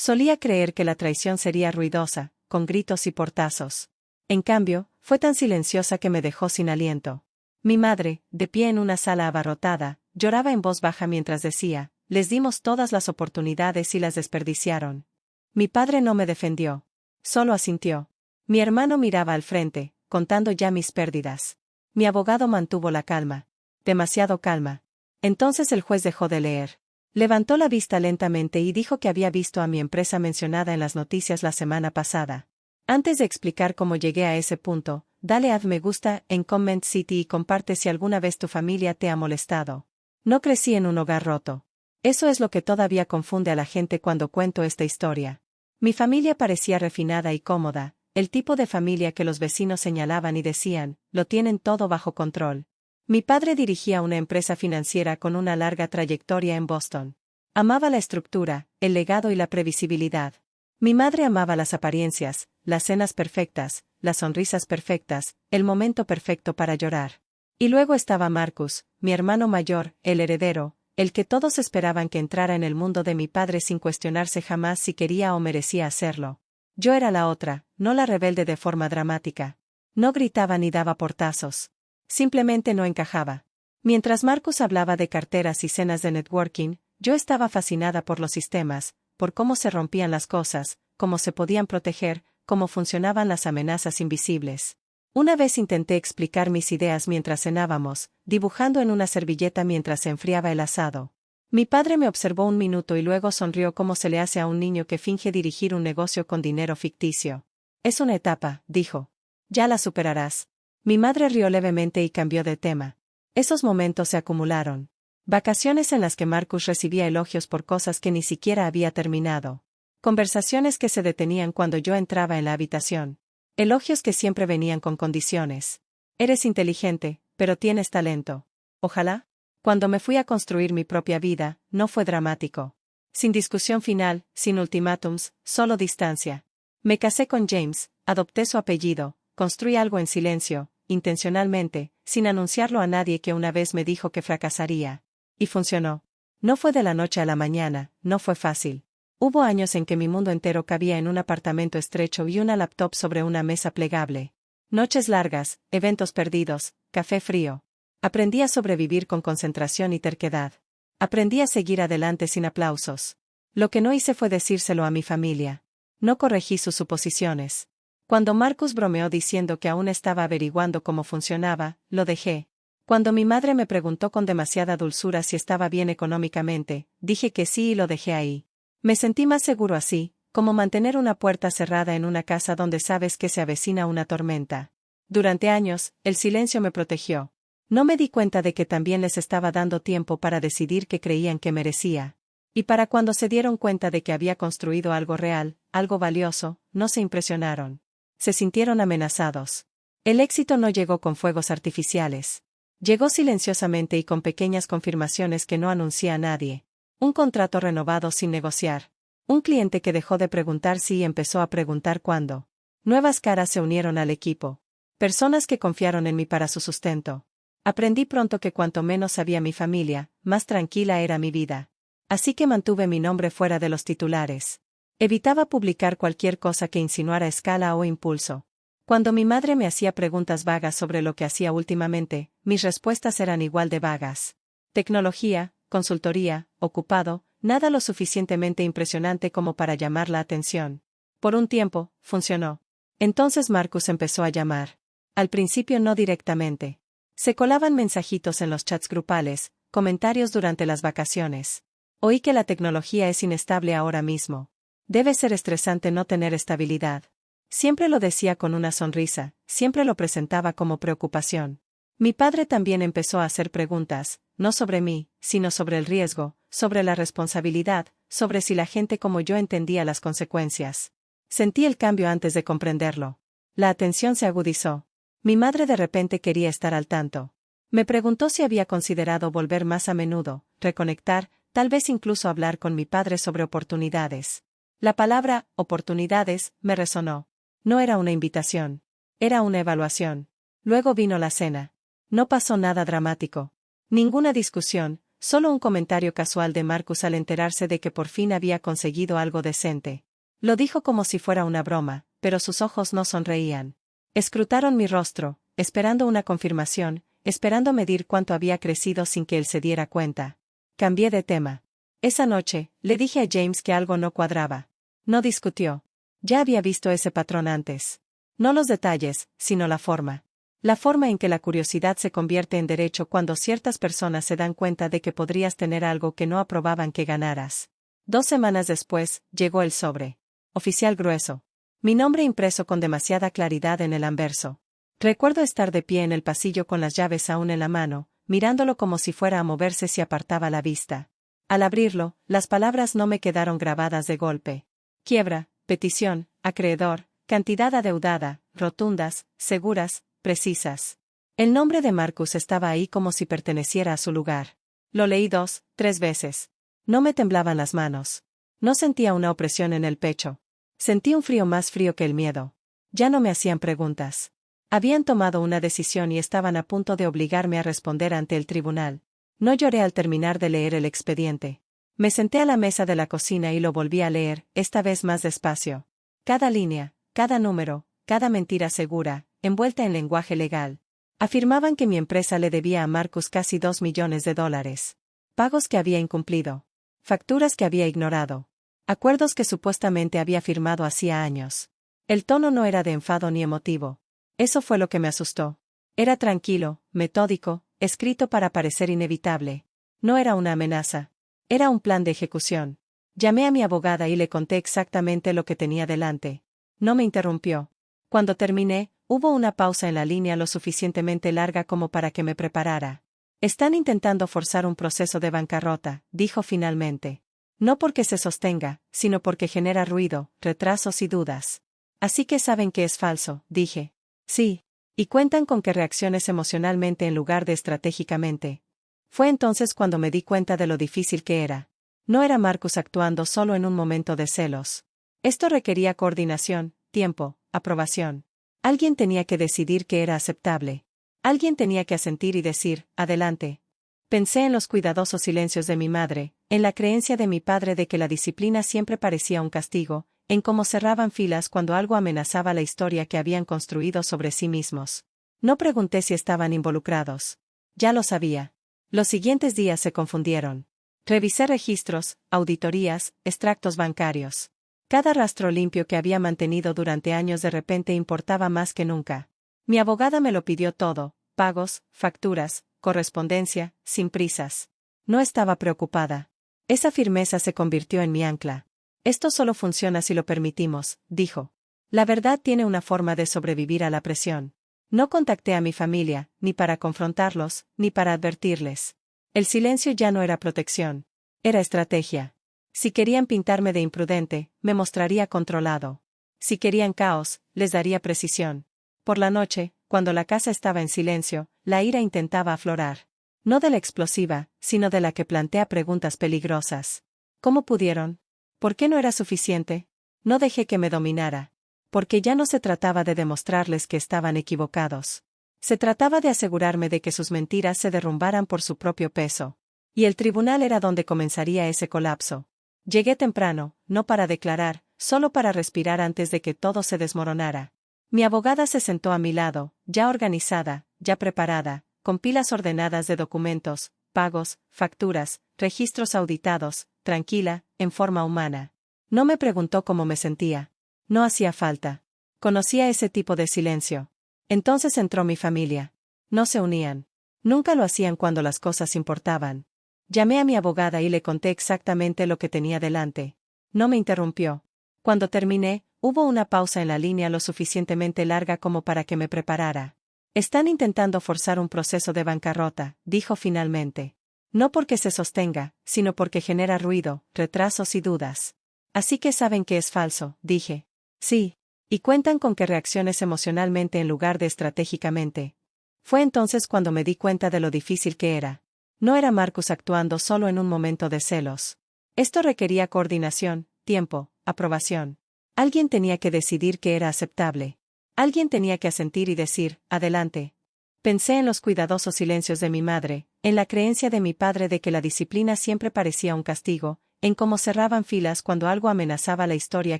Solía creer que la traición sería ruidosa, con gritos y portazos. En cambio, fue tan silenciosa que me dejó sin aliento. Mi madre, de pie en una sala abarrotada, lloraba en voz baja mientras decía, les dimos todas las oportunidades y las desperdiciaron. Mi padre no me defendió. Solo asintió. Mi hermano miraba al frente, contando ya mis pérdidas. Mi abogado mantuvo la calma. Demasiado calma. Entonces el juez dejó de leer. Levantó la vista lentamente y dijo que había visto a mi empresa mencionada en las noticias la semana pasada. Antes de explicar cómo llegué a ese punto, dale a me gusta en Comment City y comparte si alguna vez tu familia te ha molestado. No crecí en un hogar roto. Eso es lo que todavía confunde a la gente cuando cuento esta historia. Mi familia parecía refinada y cómoda, el tipo de familia que los vecinos señalaban y decían, lo tienen todo bajo control. Mi padre dirigía una empresa financiera con una larga trayectoria en Boston. Amaba la estructura, el legado y la previsibilidad. Mi madre amaba las apariencias, las cenas perfectas, las sonrisas perfectas, el momento perfecto para llorar. Y luego estaba Marcus, mi hermano mayor, el heredero, el que todos esperaban que entrara en el mundo de mi padre sin cuestionarse jamás si quería o merecía hacerlo. Yo era la otra, no la rebelde de forma dramática. No gritaba ni daba portazos. Simplemente no encajaba. Mientras Marcus hablaba de carteras y cenas de networking, yo estaba fascinada por los sistemas, por cómo se rompían las cosas, cómo se podían proteger, cómo funcionaban las amenazas invisibles. Una vez intenté explicar mis ideas mientras cenábamos, dibujando en una servilleta mientras se enfriaba el asado. Mi padre me observó un minuto y luego sonrió como se le hace a un niño que finge dirigir un negocio con dinero ficticio. Es una etapa, dijo. Ya la superarás. Mi madre rió levemente y cambió de tema. Esos momentos se acumularon. Vacaciones en las que Marcus recibía elogios por cosas que ni siquiera había terminado. Conversaciones que se detenían cuando yo entraba en la habitación. Elogios que siempre venían con condiciones. Eres inteligente, pero tienes talento. Ojalá. Cuando me fui a construir mi propia vida, no fue dramático. Sin discusión final, sin ultimátums, solo distancia. Me casé con James, adopté su apellido, construí algo en silencio, intencionalmente, sin anunciarlo a nadie que una vez me dijo que fracasaría. Y funcionó. No fue de la noche a la mañana, no fue fácil. Hubo años en que mi mundo entero cabía en un apartamento estrecho y una laptop sobre una mesa plegable. Noches largas, eventos perdidos, café frío. Aprendí a sobrevivir con concentración y terquedad. Aprendí a seguir adelante sin aplausos. Lo que no hice fue decírselo a mi familia. No corregí sus suposiciones. Cuando Marcus bromeó diciendo que aún estaba averiguando cómo funcionaba, lo dejé. Cuando mi madre me preguntó con demasiada dulzura si estaba bien económicamente, dije que sí y lo dejé ahí. Me sentí más seguro así, como mantener una puerta cerrada en una casa donde sabes que se avecina una tormenta. Durante años, el silencio me protegió. No me di cuenta de que también les estaba dando tiempo para decidir qué creían que merecía. Y para cuando se dieron cuenta de que había construido algo real, algo valioso, no se impresionaron. Se sintieron amenazados. El éxito no llegó con fuegos artificiales. Llegó silenciosamente y con pequeñas confirmaciones que no anuncié a nadie. Un contrato renovado sin negociar. Un cliente que dejó de preguntar si y empezó a preguntar cuándo. Nuevas caras se unieron al equipo. Personas que confiaron en mí para su sustento. Aprendí pronto que cuanto menos sabía mi familia, más tranquila era mi vida. Así que mantuve mi nombre fuera de los titulares. Evitaba publicar cualquier cosa que insinuara escala o impulso. Cuando mi madre me hacía preguntas vagas sobre lo que hacía últimamente, mis respuestas eran igual de vagas. Tecnología, consultoría, ocupado, nada lo suficientemente impresionante como para llamar la atención. Por un tiempo, funcionó. Entonces Marcus empezó a llamar. Al principio no directamente. Se colaban mensajitos en los chats grupales, comentarios durante las vacaciones. Oí que la tecnología es inestable ahora mismo. Debe ser estresante no tener estabilidad. Siempre lo decía con una sonrisa, siempre lo presentaba como preocupación. Mi padre también empezó a hacer preguntas, no sobre mí, sino sobre el riesgo, sobre la responsabilidad, sobre si la gente como yo entendía las consecuencias. Sentí el cambio antes de comprenderlo. La atención se agudizó. Mi madre de repente quería estar al tanto. Me preguntó si había considerado volver más a menudo, reconectar, tal vez incluso hablar con mi padre sobre oportunidades. La palabra, oportunidades, me resonó. No era una invitación. Era una evaluación. Luego vino la cena. No pasó nada dramático. Ninguna discusión, solo un comentario casual de Marcus al enterarse de que por fin había conseguido algo decente. Lo dijo como si fuera una broma, pero sus ojos no sonreían. Escrutaron mi rostro, esperando una confirmación, esperando medir cuánto había crecido sin que él se diera cuenta. Cambié de tema. Esa noche, le dije a James que algo no cuadraba. No discutió. Ya había visto ese patrón antes. No los detalles, sino la forma. La forma en que la curiosidad se convierte en derecho cuando ciertas personas se dan cuenta de que podrías tener algo que no aprobaban que ganaras. 2 semanas después, llegó el sobre. Oficial grueso. Mi nombre impreso con demasiada claridad en el anverso. Recuerdo estar de pie en el pasillo con las llaves aún en la mano, mirándolo como si fuera a moverse si apartaba la vista. Al abrirlo, las palabras no me quedaron grabadas de golpe. Quiebra, petición, acreedor, cantidad adeudada, rotundas, seguras, precisas. El nombre de Marcus estaba ahí como si perteneciera a su lugar. Lo leí 2, 3 veces. No me temblaban las manos. No sentía una opresión en el pecho. Sentí un frío más frío que el miedo. Ya no me hacían preguntas. Habían tomado una decisión y estaban a punto de obligarme a responder ante el tribunal. No lloré al terminar de leer el expediente. Me senté a la mesa de la cocina y lo volví a leer, esta vez más despacio. Cada línea, cada número, cada mentira segura, envuelta en lenguaje legal. Afirmaban que mi empresa le debía a Marcus casi $2 millones. Pagos que había incumplido. Facturas que había ignorado. Acuerdos que supuestamente había firmado hacía años. El tono no era de enfado ni emotivo. Eso fue lo que me asustó. Era tranquilo, metódico, escrito para parecer inevitable. No era una amenaza. Era un plan de ejecución. Llamé a mi abogada y le conté exactamente lo que tenía delante. No me interrumpió. Cuando terminé, hubo una pausa en la línea lo suficientemente larga como para que me preparara. Están intentando forzar un proceso de bancarrota, dijo finalmente. No porque se sostenga, sino porque genera ruido, retrasos y dudas. Así que saben que es falso, dije. Sí. Y cuentan con que reacciones emocionalmente en lugar de estratégicamente. Fue entonces cuando me di cuenta de lo difícil que era. No era Marcus actuando solo en un momento de celos. Esto requería coordinación, tiempo, aprobación. Alguien tenía que decidir que era aceptable. Alguien tenía que asentir y decir, adelante. Pensé en los cuidadosos silencios de mi madre, en la creencia de mi padre de que la disciplina siempre parecía un castigo, en cómo cerraban filas cuando algo amenazaba la historia que habían construido sobre sí mismos. No pregunté si estaban involucrados. Ya lo sabía. Los siguientes días se confundieron. Revisé registros, auditorías, extractos bancarios. Cada rastro limpio que había mantenido durante años de repente importaba más que nunca. Mi abogada me lo pidió todo, pagos, facturas, correspondencia, sin prisas. No estaba preocupada. Esa firmeza se convirtió en mi ancla. Esto solo funciona si lo permitimos, dijo. La verdad tiene una forma de sobrevivir a la presión. No contacté a mi familia, ni para confrontarlos, ni para advertirles. El silencio ya no era protección. Era estrategia. Si querían pintarme de imprudente, me mostraría controlado. Si querían caos, les daría precisión. Por la noche, cuando la casa estaba en silencio, la ira intentaba aflorar. No de la explosiva, sino de la que plantea preguntas peligrosas. ¿Cómo pudieron? ¿Por qué no era suficiente? No dejé que me dominara. Porque ya no se trataba de demostrarles que estaban equivocados. Se trataba de asegurarme de que sus mentiras se derrumbaran por su propio peso. Y el tribunal era donde comenzaría ese colapso. Llegué temprano, no para declarar, solo para respirar antes de que todo se desmoronara. Mi abogada se sentó a mi lado, ya organizada, ya preparada, con pilas ordenadas de documentos, pagos, facturas, registros auditados, tranquila, en forma humana. No me preguntó cómo me sentía. No hacía falta. Conocía ese tipo de silencio. Entonces entró mi familia. No se unían. Nunca lo hacían cuando las cosas importaban. Llamé a mi abogada y le conté exactamente lo que tenía delante. No me interrumpió. Cuando terminé, hubo una pausa en la línea lo suficientemente larga como para que me preparara. Están intentando forzar un proceso de bancarrota, dijo finalmente. No porque se sostenga, sino porque genera ruido, retrasos y dudas. Así que saben que es falso, dije. Sí. Y cuentan con que reacciones emocionalmente en lugar de estratégicamente. Fue entonces cuando me di cuenta de lo difícil que era. No era Marcus actuando solo en un momento de celos. Esto requería coordinación, tiempo, aprobación. Alguien tenía que decidir que era aceptable. Alguien tenía que asentir y decir, adelante. Pensé en los cuidadosos silencios de mi madre, en la creencia de mi padre de que la disciplina siempre parecía un castigo, en cómo cerraban filas cuando algo amenazaba la historia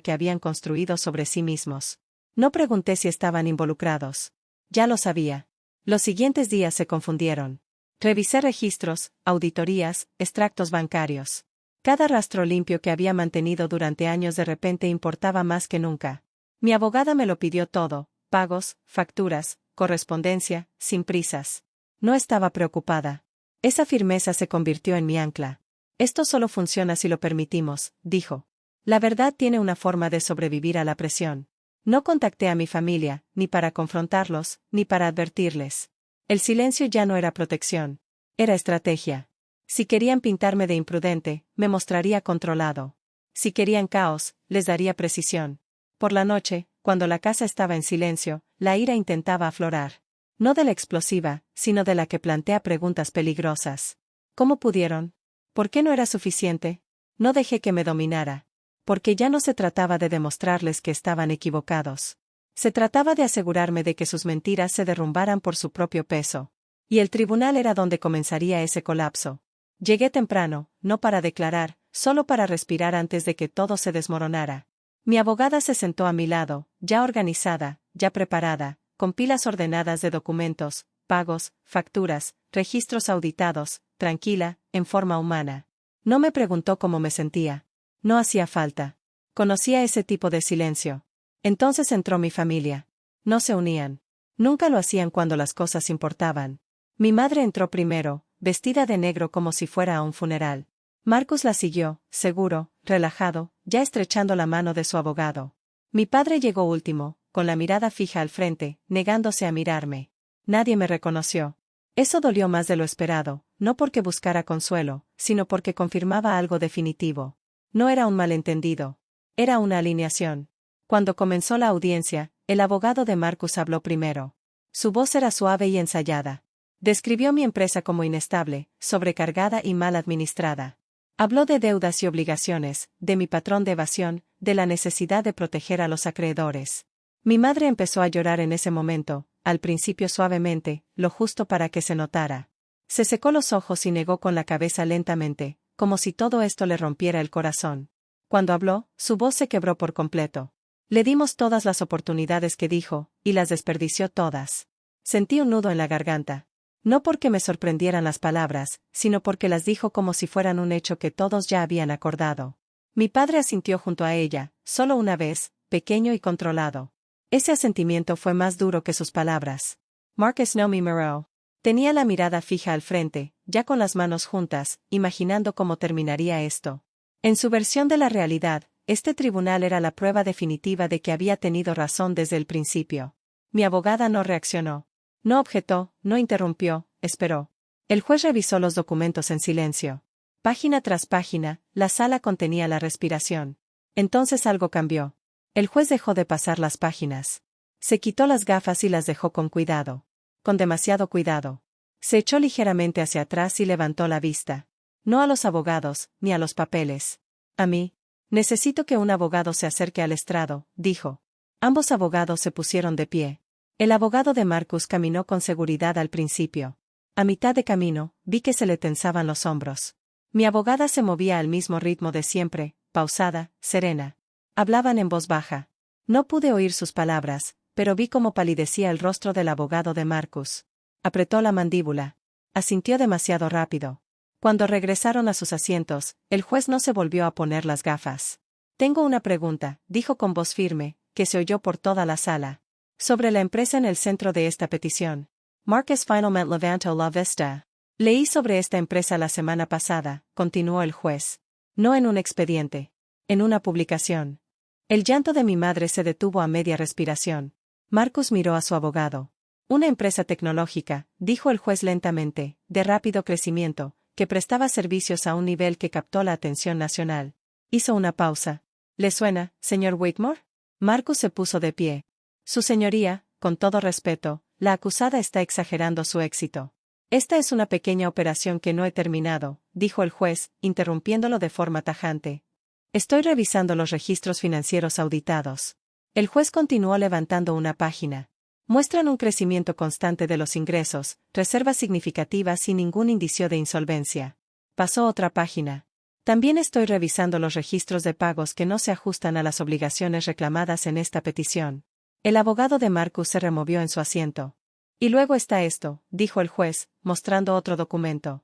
que habían construido sobre sí mismos. No pregunté si estaban involucrados. Ya lo sabía. Los siguientes días se confundieron. Revisé registros, auditorías, extractos bancarios. Cada rastro limpio que había mantenido durante años de repente importaba más que nunca. Mi abogada me lo pidió todo: pagos, facturas, correspondencia, sin prisas. No estaba preocupada. Esa firmeza se convirtió en mi ancla. Esto solo funciona si lo permitimos, dijo. La verdad tiene una forma de sobrevivir a la presión. No contacté a mi familia, ni para confrontarlos, ni para advertirles. El silencio ya no era protección. Era estrategia. Si querían pintarme de imprudente, me mostraría controlado. Si querían caos, les daría precisión. Por la noche, cuando la casa estaba en silencio, la ira intentaba aflorar. No de la explosiva, sino de la que plantea preguntas peligrosas. ¿Cómo pudieron? ¿Por qué no era suficiente? No dejé que me dominara. Porque ya no se trataba de demostrarles que estaban equivocados. Se trataba de asegurarme de que sus mentiras se derrumbaran por su propio peso. Y el tribunal era donde comenzaría ese colapso. Llegué temprano, no para declarar, solo para respirar antes de que todo se desmoronara. Mi abogada se sentó a mi lado, ya organizada, ya preparada, con pilas ordenadas de documentos, pagos, facturas, registros auditados, tranquila, en forma humana. No me preguntó cómo me sentía. No hacía falta. Conocía ese tipo de silencio. Entonces entró mi familia. No se unían. Nunca lo hacían cuando las cosas importaban. Mi madre entró primero, vestida de negro como si fuera a un funeral. Marcus la siguió, seguro, relajado, ya estrechando la mano de su abogado. Mi padre llegó último, con la mirada fija al frente, negándose a mirarme. Nadie me reconoció. Eso dolió más de lo esperado, no porque buscara consuelo, sino porque confirmaba algo definitivo. No era un malentendido. Era una alineación. Cuando comenzó la audiencia, el abogado de Marcus habló primero. Su voz era suave y ensayada. Describió mi empresa como inestable, sobrecargada y mal administrada. Habló de deudas y obligaciones, de mi patrón de evasión, de la necesidad de proteger a los acreedores. Mi madre empezó a llorar en ese momento, al principio suavemente, lo justo para que se notara. Se secó los ojos y negó con la cabeza lentamente, como si todo esto le rompiera el corazón. Cuando habló, su voz se quebró por completo. Le dimos todas las oportunidades que dijo, y las desperdició todas. Sentí un nudo en la garganta. No porque me sorprendieran las palabras, sino porque las dijo como si fueran un hecho que todos ya habían acordado. Mi padre asintió junto a ella, solo una vez, pequeño y controlado. Ese asentimiento fue más duro que sus palabras. Marcus no me miró. Tenía la mirada fija al frente, ya con las manos juntas, imaginando cómo terminaría esto. En su versión de la realidad, este tribunal era la prueba definitiva de que había tenido razón desde el principio. Mi abogada no reaccionó. No objetó, no interrumpió, esperó. El juez revisó los documentos en silencio. Página tras página, la sala contenía la respiración. Entonces algo cambió. El juez dejó de pasar las páginas. Se quitó las gafas y las dejó con cuidado. Con demasiado cuidado. Se echó ligeramente hacia atrás y levantó la vista. No a los abogados, ni a los papeles. A mí. Necesito que un abogado se acerque al estrado, dijo. Ambos abogados se pusieron de pie. El abogado de Marcus caminó con seguridad al principio. A mitad de camino, vi que se le tensaban los hombros. Mi abogada se movía al mismo ritmo de siempre, pausada, serena. Hablaban en voz baja. No pude oír sus palabras, pero vi cómo palidecía el rostro del abogado de Marcus. Apretó la mandíbula. Asintió demasiado rápido. Cuando regresaron a sus asientos, el juez no se volvió a poner las gafas. Tengo una pregunta, dijo con voz firme, que se oyó por toda la sala. Sobre la empresa en el centro de esta petición. Marcus finalmente levantó la vista. Leí sobre esta empresa la semana pasada, continuó el juez. No en un expediente. En una publicación. El llanto de mi madre se detuvo a media respiración. Marcus miró a su abogado. Una empresa tecnológica, dijo el juez lentamente, de rápido crecimiento, que prestaba servicios a un nivel que captó la atención nacional. Hizo una pausa. ¿Le suena, señor Whitmore? Marcus se puso de pie. Su señoría, con todo respeto, la acusada está exagerando su éxito. Esta es una pequeña operación que no he terminado, dijo el juez, interrumpiéndolo de forma tajante. Estoy revisando los registros financieros auditados. El juez continuó levantando una página. Muestran un crecimiento constante de los ingresos, reservas significativas sin ningún indicio de insolvencia. Pasó otra página. También estoy revisando los registros de pagos que no se ajustan a las obligaciones reclamadas en esta petición. El abogado de Marcus se removió en su asiento. Y luego está esto, dijo el juez, mostrando otro documento.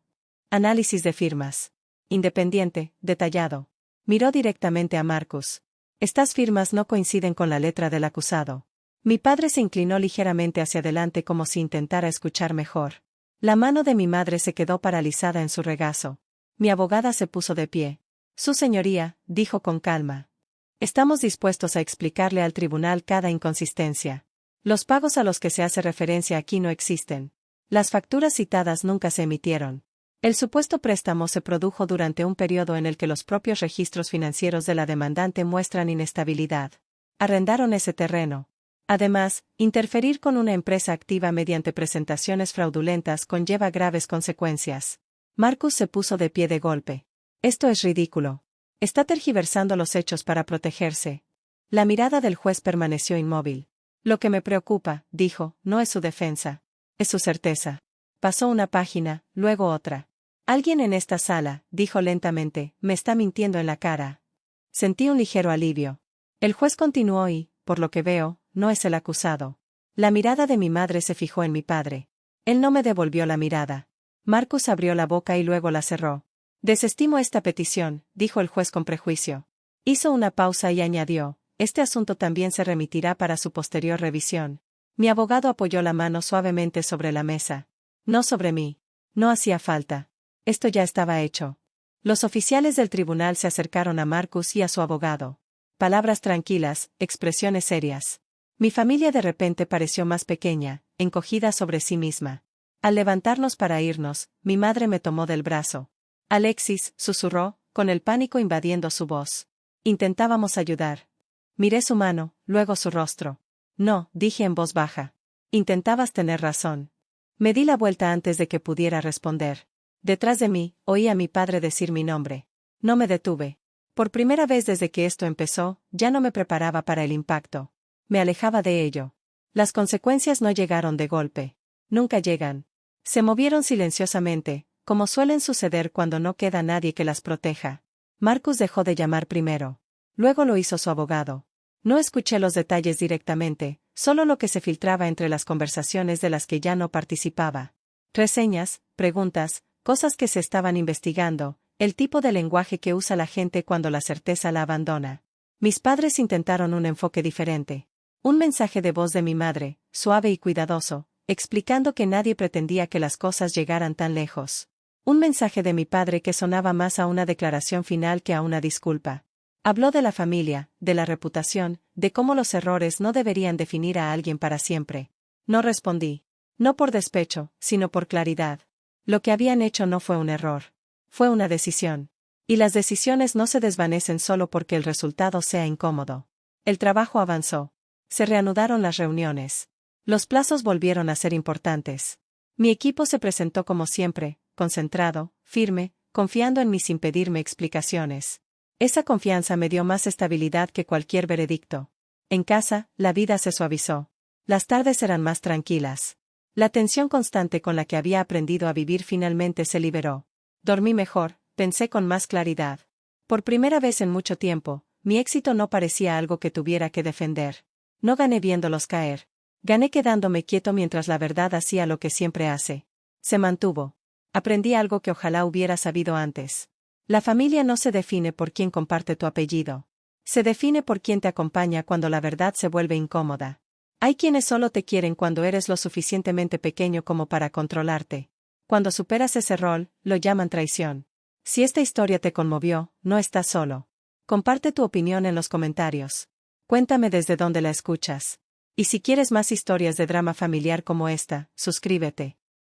Análisis de firmas. Independiente, detallado. Miró directamente a Marcus. Estas firmas no coinciden con la letra del acusado. Mi padre se inclinó ligeramente hacia adelante como si intentara escuchar mejor. La mano de mi madre se quedó paralizada en su regazo. Mi abogada se puso de pie. Su señoría, dijo con calma. Estamos dispuestos a explicarle al tribunal cada inconsistencia. Los pagos a los que se hace referencia aquí no existen. Las facturas citadas nunca se emitieron. El supuesto préstamo se produjo durante un periodo en el que los propios registros financieros de la demandante muestran inestabilidad. Arrendaron ese terreno. Además, interferir con una empresa activa mediante presentaciones fraudulentas conlleva graves consecuencias. Marcus se puso de pie de golpe. Esto es ridículo. Está tergiversando los hechos para protegerse. La mirada del juez permaneció inmóvil. Lo que me preocupa, dijo, no es su defensa. Es su certeza. Pasó una página, luego otra. Alguien en esta sala, dijo lentamente, me está mintiendo en la cara. Sentí un ligero alivio. El juez continuó y, por lo que veo, no es el acusado. La mirada de mi madre se fijó en mi padre. Él no me devolvió la mirada. Marcus abrió la boca y luego la cerró. Desestimo esta petición, dijo el juez con prejuicio. Hizo una pausa y añadió, este asunto también se remitirá para su posterior revisión. Mi abogado apoyó la mano suavemente sobre la mesa. No sobre mí. No hacía falta. Esto ya estaba hecho. Los oficiales del tribunal se acercaron a Marcus y a su abogado. Palabras tranquilas, expresiones serias. Mi familia de repente pareció más pequeña, encogida sobre sí misma. Al levantarnos para irnos, mi madre me tomó del brazo. Alexis, susurró, con el pánico invadiendo su voz. Intentábamos ayudar. Miré su mano, luego su rostro. No, dije en voz baja. Intentabas tener razón. Me di la vuelta antes de que pudiera responder. Detrás de mí, oí a mi padre decir mi nombre. No me detuve. Por primera vez desde que esto empezó, ya no me preparaba para el impacto. Me alejaba de ello. Las consecuencias no llegaron de golpe. Nunca llegan. Se movieron silenciosamente, como suelen suceder cuando no queda nadie que las proteja. Marcus dejó de llamar primero. Luego lo hizo su abogado. No escuché los detalles directamente, solo lo que se filtraba entre las conversaciones de las que ya no participaba. Reseñas, preguntas, cosas que se estaban investigando, el tipo de lenguaje que usa la gente cuando la certeza la abandona. Mis padres intentaron un enfoque diferente. Un mensaje de voz de mi madre, suave y cuidadoso, explicando que nadie pretendía que las cosas llegaran tan lejos. Un mensaje de mi padre que sonaba más a una declaración final que a una disculpa. Habló de la familia, de la reputación, de cómo los errores no deberían definir a alguien para siempre. No respondí. No por despecho, sino por claridad. Lo que habían hecho no fue un error. Fue una decisión. Y las decisiones no se desvanecen solo porque el resultado sea incómodo. El trabajo avanzó. Se reanudaron las reuniones. Los plazos volvieron a ser importantes. Mi equipo se presentó como siempre, concentrado, firme, confiando en mí sin pedirme explicaciones. Esa confianza me dio más estabilidad que cualquier veredicto. En casa, la vida se suavizó. Las tardes eran más tranquilas. La tensión constante con la que había aprendido a vivir finalmente se liberó. Dormí mejor, pensé con más claridad. Por primera vez en mucho tiempo, mi éxito no parecía algo que tuviera que defender. No gané viéndolos caer. Gané quedándome quieto mientras la verdad hacía lo que siempre hace. Se mantuvo. Aprendí algo que ojalá hubiera sabido antes. La familia no se define por quién comparte tu apellido. Se define por quién te acompaña cuando la verdad se vuelve incómoda. Hay quienes solo te quieren cuando eres lo suficientemente pequeño como para controlarte. Cuando superas ese rol, lo llaman traición. Si esta historia te conmovió, no estás solo. Comparte tu opinión en los comentarios. Cuéntame desde dónde la escuchas. Y si quieres más historias de drama familiar como esta, suscríbete.